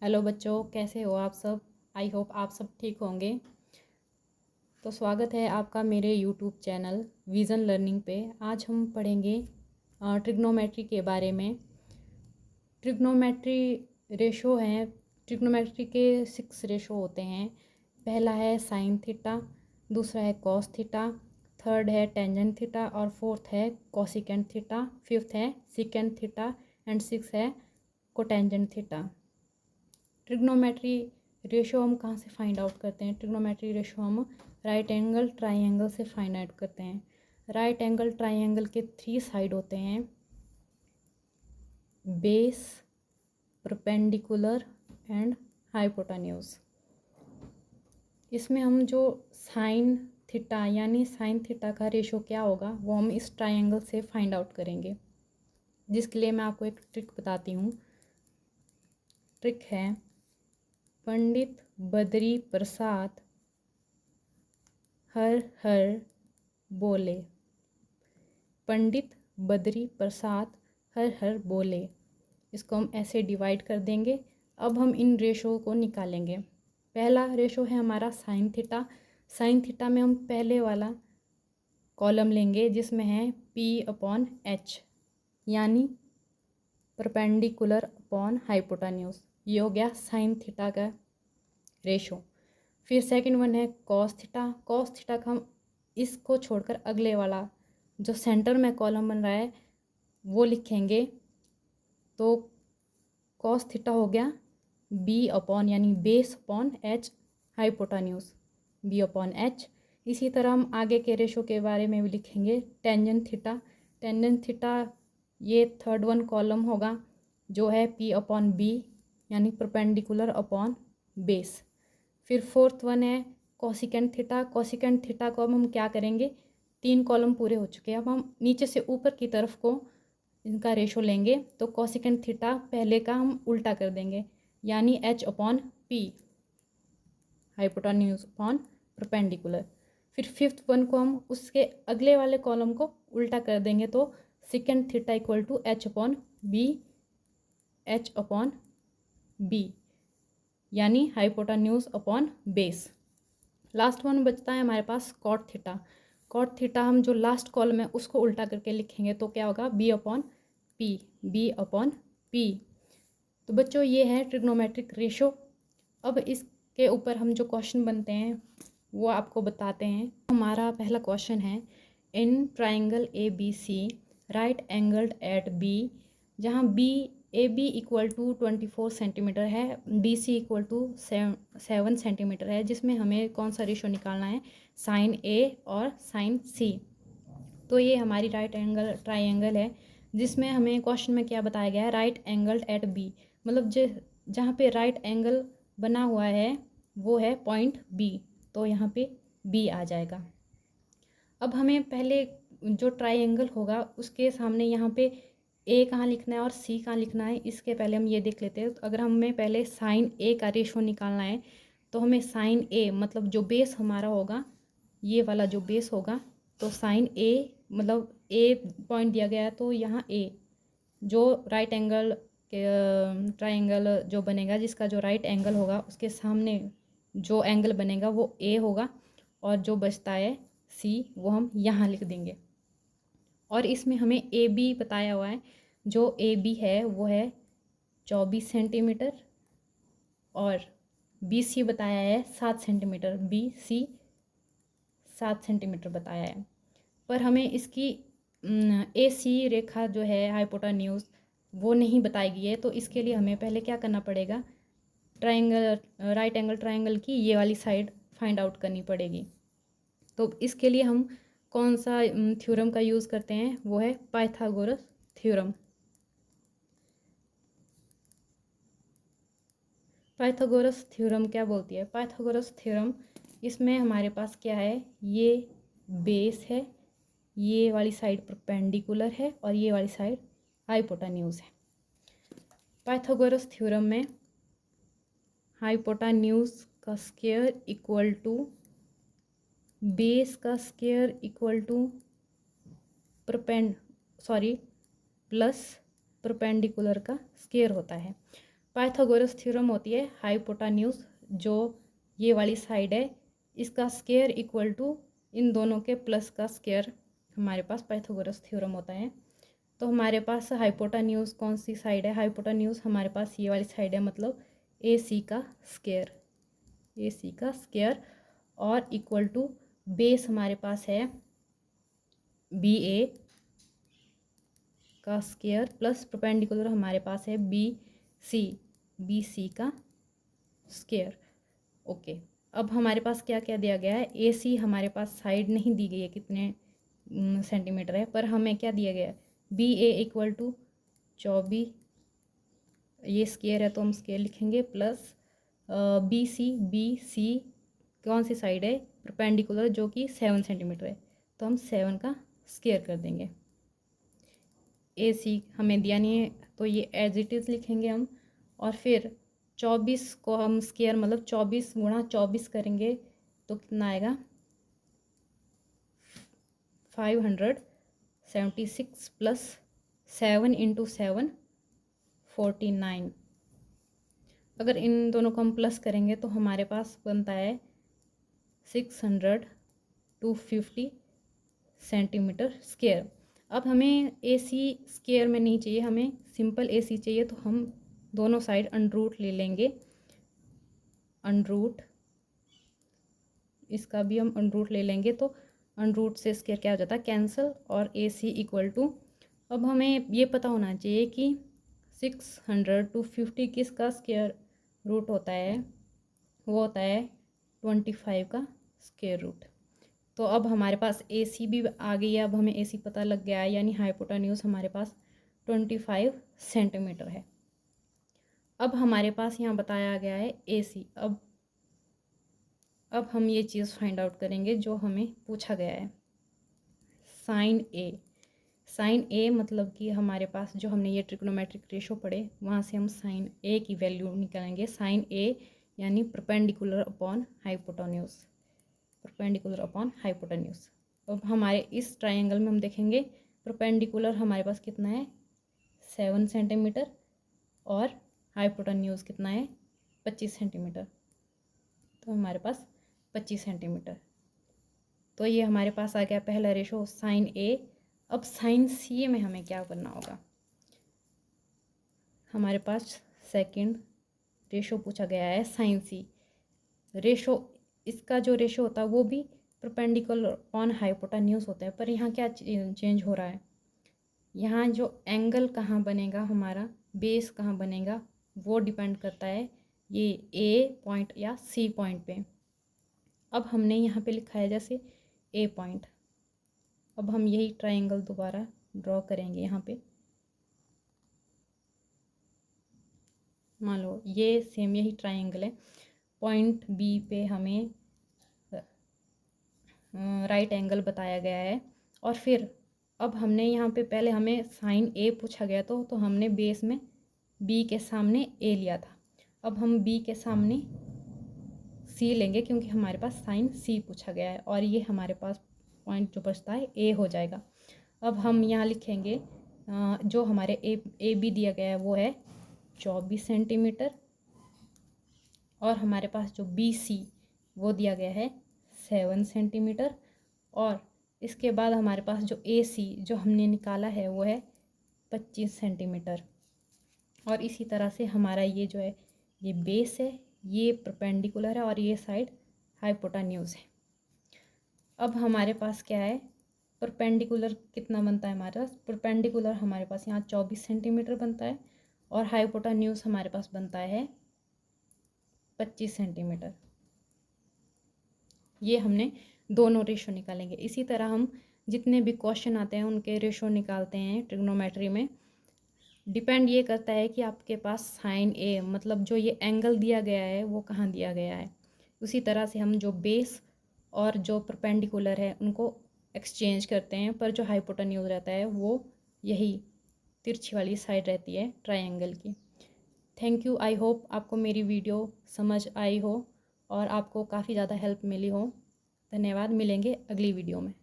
Hello बच्चों, कैसे हो आप सब। आई होप आप सब ठीक होंगे। तो स्वागत है आपका मेरे यूट्यूब चैनल विज़न लर्निंग पे। आज हम पढ़ेंगे ट्रिग्नोमेट्री के बारे में। ट्रिग्नोमेट्री रेशो हैं। ट्रिग्नोमेट्री के 6 रेशो होते हैं। पहला है साइन थीटा, दूसरा है कॉस थीटा, थर्ड है टेंजेंट थीटा और फोर्थ है कोसिकेंट थीटा, फिफ्थ है सिकेंट थीटा एंड सिक्स है कोटेंजेंट थीटा। ट्रिग्नोमेट्री रेशो हम कहाँ से फाइंड आउट करते हैं? ट्रिग्नोमेट्री रेशो हम राइट एंगल ट्राइंगल से फाइंड आउट करते हैं। राइट एंगल ट्राइंगल के 3 साइड होते हैं, बेस, परपेंडिकुलर एंड हाइपोटेन्यूज। इसमें हम जो साइन थीटा यानी साइन थीटा का रेशो क्या होगा वो हम इस ट्राइंगल से फाइंड आउट करेंगे, जिसके लिए मैं आपको एक ट्रिक बताती हूँ। ट्रिक है पंडित बद्री प्रसाद हर हर बोले। पंडित बद्री प्रसाद हर हर बोले। इसको हम ऐसे डिवाइड कर देंगे। अब हम इन रेशो को निकालेंगे। पहला रेशो है हमारा साइन थीटा। साइन थीटा में हम पहले वाला कॉलम लेंगे जिसमें है P/H यानी परपेंडिकुलर अपॉन हाइपोटेन्यूज। ये हो गया साइन थीटा का रेशो। फिर सेकंड वन है कॉस थीटा। कॉस थीटा का हम इसको छोड़कर अगले वाला जो सेंटर में कॉलम बन रहा है वो लिखेंगे। तो कॉस थीटा हो गया B/ यानी base upon H hypotenuse B/H। इसी तरह हम आगे के रेशो के बारे में भी लिखेंगे। Tangent theta. टेंजेंट थीटा ये थर्ड वन कॉलम होगा जो है P/B यानी परपेंडिकुलर अपॉन बेस। फिर फोर्थ वन है कोसिकेंट थीटा। कोसिकेंट थीटा को अब हम क्या करेंगे, 3 कॉलम पूरे हो चुके हैं। अब हम नीचे से ऊपर की तरफ को इनका रेशो लेंगे। तो कोसिकेंट थीटा पहले का हम उल्टा कर देंगे यानी H/P हाइपोटेन्यूज अपॉन परपेंडिकुलर। फिर फिफ्थ वन को हम उसके अगले वाले कॉलम को उल्टा कर देंगे। तो secant theta equal to H/B यानी hypotenuse upon base. Last one बचता है हमारे पास कॉट थीटा। कॉट थीटा हम जो लास्ट कॉलम है उसको उल्टा करके लिखेंगे तो क्या होगा B/P। तो बच्चों ये है ट्रिग्नोमेट्रिक रेशो। अब इसके ऊपर हम जो क्वेश्चन बनते हैं वो आपको बताते हैं। हमारा पहला क्वेश्चन है in triangle ABC right angled at B, जहाँ AB इक्वल टू 24 सेंटीमीटर है, BC इक्वल टू 7 सेंटीमीटर है, जिसमें हमें कौन सा रेशो निकालना है, साइन A और साइन C। तो ये हमारी राइट एंगल ट्राइंगल है जिसमें हमें क्वेश्चन में क्या बताया गया है, राइट एंगल एट B, मतलब जहाँ पे राइट एंगल बना हुआ है वो है पॉइंट B। तो यहाँ पे B आ जाएगा। अब हमें पहले जो ट्राइंगल होगा उसके सामने यहाँ पे A कहाँ लिखना है और C कहाँ लिखना है, इसके पहले हम ये देख लेते हैं। तो अगर हमें पहले साइन A का रेशो निकालना है तो हमें साइन A मतलब जो बेस हमारा होगा, ये वाला जो बेस होगा, तो साइन A मतलब A पॉइंट दिया गया है तो यहाँ A जो राइट एंगल के ट्राइंगल जो बनेगा, जिसका जो राइट एंगल होगा उसके सामने जो एंगल बनेगा वो A होगा और जो बचता है C वो हम यहाँ लिख देंगे। और इसमें हमें AB बताया हुआ है। जो AB है वो है 24 सेंटीमीटर और BC बताया है 7 सेंटीमीटर। BC 7 सेंटीमीटर बताया है। पर हमें इसकी AC रेखा जो है हाइपोटेन्यूज वो नहीं बताई गई है। तो इसके लिए हमें पहले क्या करना पड़ेगा, ट्राइंगल राइट एंगल ट्राइंगल की ये वाली साइड फाइंड आउट करनी पड़ेगी। तो इसके लिए हम कौन सा थ्योरम का यूज़ करते हैं, वो है पाइथागोरस थ्योरम। पाइथागोरस थ्योरम क्या बोलती है? पाइथागोरस थ्योरम, इसमें हमारे पास क्या है, ये बेस है, ये वाली साइड परपेंडिकुलर है और ये वाली साइड हाइपोटेन्यूज है। पाइथागोरस थ्योरम में हाइपोटेन्यूज का स्क्वायर इक्वल टू बेस का square equal two plus perpendicular का स्क्वायर होता है। पाइथागोरस थ्योरम होती है हाइपोटेन्यूज, जो ये वाली साइड है, इसका स्क्वायर इक्वल टू इन दोनों के प्लस का स्क्वायर हमारे पास पाइथागोरस थ्योरम होता है। तो हमारे पास हाइपोटेन्यूज कौन सी साइड है? हाइपोटेन्यूज हमारे पास ये वाली साइड है, मतलब ए सी का स्क्वायर, ए सी का स्क्वायर और इक्वल टू बेस हमारे पास है बी ए का स्क्वायर प्लस परपेंडिकुलर हमारे पास है बी सी का स्क्वायर। ओके, अब हमारे पास क्या क्या दिया गया है? ए सी हमारे पास साइड नहीं दी गई है कितने सेंटीमीटर है, पर हमें क्या दिया गया है? बी ए इक्वल टू 24, ये स्क्वायर है तो हम स्क्वायर लिखेंगे, प्लस बी सी कौन सी साइड है? परपेंडिकुलर, जो कि 7 सेंटीमीटर है, तो हम 7 का स्क्वायर कर देंगे। ए सी हमें दिया नहीं है तो ये एज इट इज़ लिखेंगे हम, और फिर 24 को हम स्क्वायर मतलब 24 गुणा 24 करेंगे तो कितना आएगा? 576 प्लस 7 इंटू 7 49। अगर इन दोनों को हम प्लस करेंगे तो हमारे पास बनता है 600 सेंटीमीटर स्क्वायर। अब हमें ए सी स्क्वायर में नहीं चाहिए, हमें सिंपल ए सी चाहिए, तो हम दोनों साइड अंडरूट ले लेंगे। अंडरूट, इसका भी हम अंडरूट ले लेंगे तो अंडरूट से स्क्वायर क्या हो जाता है? कैंसिल, और ए सी इक्वल टू, अब हमें ये पता होना चाहिए कि 600 किसका स्क्वायर रूट होता है? वो होता है 25 का स्क्वायर रूट। तो अब हमारे पास ए सी भी आ गई है, अब हमें ए सी पता लग गया है, यानी हाइपोटेन्यूज हमारे पास 25 सेंटीमीटर है। अब हमारे पास यहाँ बताया गया है ए सी। अब हम ये चीज़ फाइंड आउट करेंगे जो हमें पूछा गया है। साइन ए मतलब कि हमारे पास जो हमने ये ट्रिग्नोमेट्रिक रेशो पढ़े, वहाँ से हम साइन ए की वैल्यू निकालेंगे। साइन ए यानी perpendicular upon hypotenuse, perpendicular upon hypotenuse. अब हमारे इस ट्रायंगल में हम देखेंगे परपेंडिकुलर हमारे पास कितना है? 7 सेंटीमीटर, और हाइपोटेन्यूज कितना है? 25 सेंटीमीटर। तो हमारे पास 25 सेंटीमीटर। तो ये हमारे पास आ गया पहला रेशो साइन ए। अब साइन सी में हमें क्या करना होगा? हमारे पास सेकंड रेशो पूछा गया है साइन सी। रेशो, इसका जो रेशो होता है वो भी परपेंडिकुलर ऑन हाइपोटेन्यूज होता है, पर यहाँ क्या चेंज हो रहा है? यहाँ जो एंगल कहाँ बनेगा, हमारा बेस कहाँ बनेगा, वो डिपेंड करता है ये ए पॉइंट या सी पॉइंट पे। अब हमने यहाँ पे लिखा है जैसे ए पॉइंट। अब हम यही ट्रायंगल दोबारा ड्रॉ करेंगे। यहाँ पे मान लो ये सेम यही ट्रायंगल है, पॉइंट बी पे हमें राइट एंगल बताया गया है, और फिर अब हमने यहाँ पे पहले हमें साइन ए पूछा गया तो हमने बेस में बी के सामने ए लिया था। अब हम बी के सामने सी लेंगे क्योंकि हमारे पास साइन सी पूछा गया है, और ये हमारे पास पॉइंट जो बचता है ए हो जाएगा। अब हम यहाँ लिखेंगे जो हमारे ए बी दिया गया है वो है 24 सेंटीमीटर, और हमारे पास जो बी सी वो दिया गया है 7 सेंटीमीटर, और इसके बाद हमारे पास जो ए सी जो हमने निकाला है वो है 25 सेंटीमीटर। और इसी तरह से हमारा ये जो है ये बेस है, ये परपेंडिकुलर है, और ये साइड हाइपोटेन्यूज है। अब हमारे पास क्या है? परपेंडिकुलर कितना बनता है हमारे पास? परपेंडिकुलर हमारे पास यहाँ 24 सेंटीमीटर बनता है, और हाइपोटेन्यूज हमारे पास बनता है 25 सेंटीमीटर। ये हमने दोनों रेशो निकालेंगे। इसी तरह हम जितने भी क्वेश्चन आते हैं उनके रेशो निकालते हैं ट्रिग्नोमेट्री में। डिपेंड ये करता है कि आपके पास साइन ए मतलब जो ये एंगल दिया गया है वो कहाँ दिया गया है। उसी तरह से हम जो बेस और जो परपेंडिकुलर है उनको एक्सचेंज करते हैं, पर जो हाइपोटेन्यूज रहता है वो यही तिरछी वाली साइड रहती है ट्रायंगल की। Thank you. आई होप आपको मेरी वीडियो समझ आई हो और आपको काफ़ी ज़्यादा हेल्प मिली हो। धन्यवाद। मिलेंगे अगली वीडियो में।